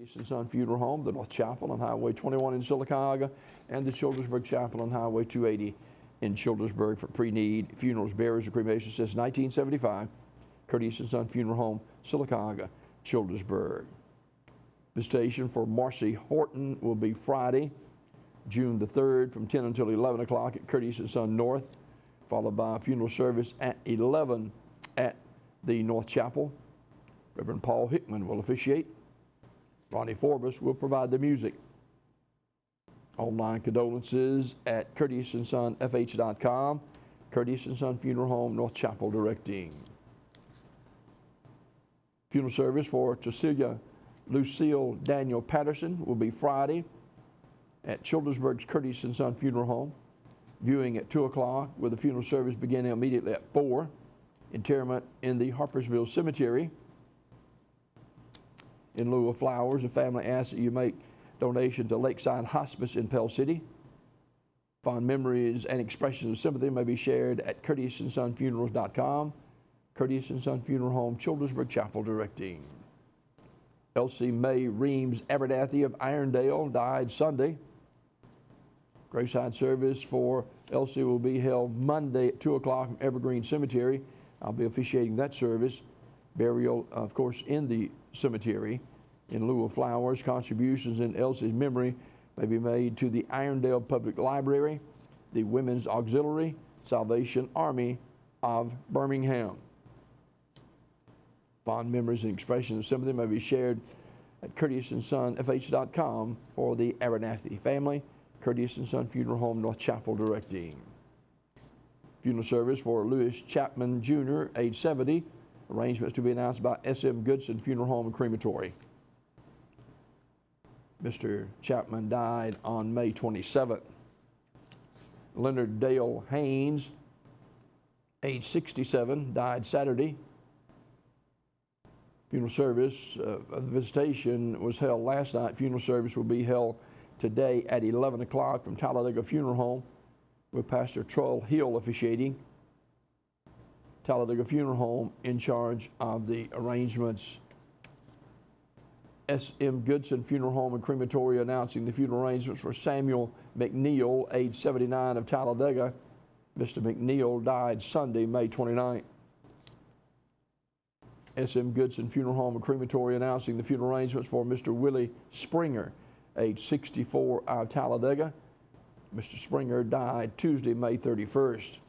Curtis and Son Funeral Home, the North Chapel on Highway 21 in Sylacauga, and the Childersburg Chapel on Highway 280 in Childersburg for pre-need funerals, burials, and cremations since 1975. Curtis and Son Funeral Home, Sylacauga, Childersburg. Visitation for Marcy Horton will be Friday, June the 3rd from 10 until 11 o'clock at Curtis and Son North, followed by a funeral service at 11 at the North Chapel. Reverend Paul Hickman will officiate. Ronnie Forbes will provide the music. Online condolences at curtisandsonfh.com. Curtis and Son Funeral Home, North Chapel directing. Funeral service for Cecilia Lucille Daniel Patterson will be Friday at Childersburg's Curtis and Son Funeral Home. Viewing at 2 o'clock with the funeral service beginning immediately at 4. Interment in the Harpersville Cemetery. In lieu of flowers, the family asks that you make donation to Lakeside Hospice in Pell City. Fond memories and expressions of sympathy may be shared at curtisandsonfunerals.com. Curtis and Son Funeral Home, Childersburg Chapel directing. Elsie Mae Reams Abernathy of Irondale died Sunday. Graveside service for Elsie will be held Monday at 2 o'clock from Evergreen Cemetery. I'll be officiating that service. Burial, of course, in the cemetery. In lieu of flowers, contributions in Elsie's memory may be made to the Irondale Public Library, the Women's Auxiliary, Salvation Army of Birmingham. Fond memories and expressions of sympathy may be shared at curtisandsonfh.com for the Abernathy family. Curtis and Son Funeral Home, North Chapel directing. Funeral service for Lewis Chapman Jr., age 70. Arrangements to be announced by S.M. Goodson Funeral Home and Crematory. Mr. Chapman died on May 27th. Leonard Dale Haynes, age 67, died Saturday. Funeral service, visitation was held last night. Funeral service will be held today at 11 o'clock from Talladega Funeral Home with Pastor Troll Hill officiating. Talladega Funeral Home in charge of the arrangements. S.M. Goodson Funeral Home and Crematory announcing the funeral arrangements for Samuel McNeil, age 79 of Talladega. Mr. McNeil died Sunday, May 29th. S.M. Goodson Funeral Home and Crematory announcing the funeral arrangements for Mr. Willie Springer, age 64 of Talladega. Mr. Springer died Tuesday, May 31st.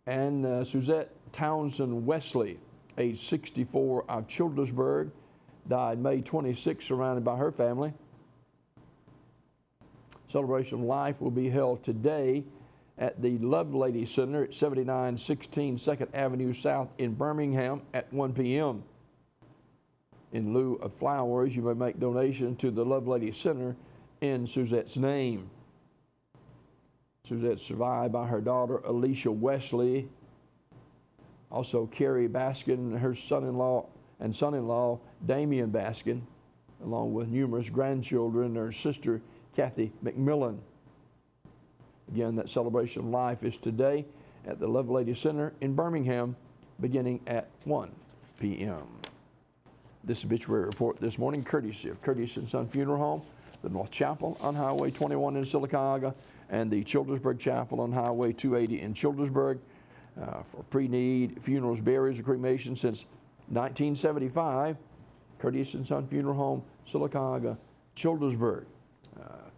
And Suzette Townsend Wesley, age 64 of Childersburg, died May 26, surrounded by her family. Celebration of Life will be held today at the Lovelady Center at 7916 2nd Avenue South in Birmingham at 1 p.m. In lieu of flowers, you may make donation to the Lovelady Center in Suzette's name. Suzette's survived by her daughter, Alicia Wesley, also Carrie Baskin, her son-in-law, Damian Baskin, along with numerous grandchildren, her sister, Kathy McMillan. Again, that celebration of life is today at the Lovelady Center in Birmingham, beginning at 1 p.m. This obituary report this morning, courtesy of Curtis and Son Funeral Home, the North Chapel on Highway 21 in Sylacauga, and the Childersburg Chapel on Highway 280 in Childersburg for pre-need funerals, burials, and cremation since 1975. Curtis and Son Funeral Home, Sylacauga, Childersburg.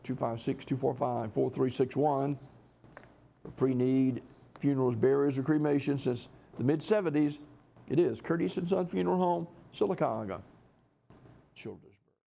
256-245-4361 for pre-need funerals, burials, or cremation since the mid-70s. It is Curtis and Son Funeral Home, Sylacauga, Children.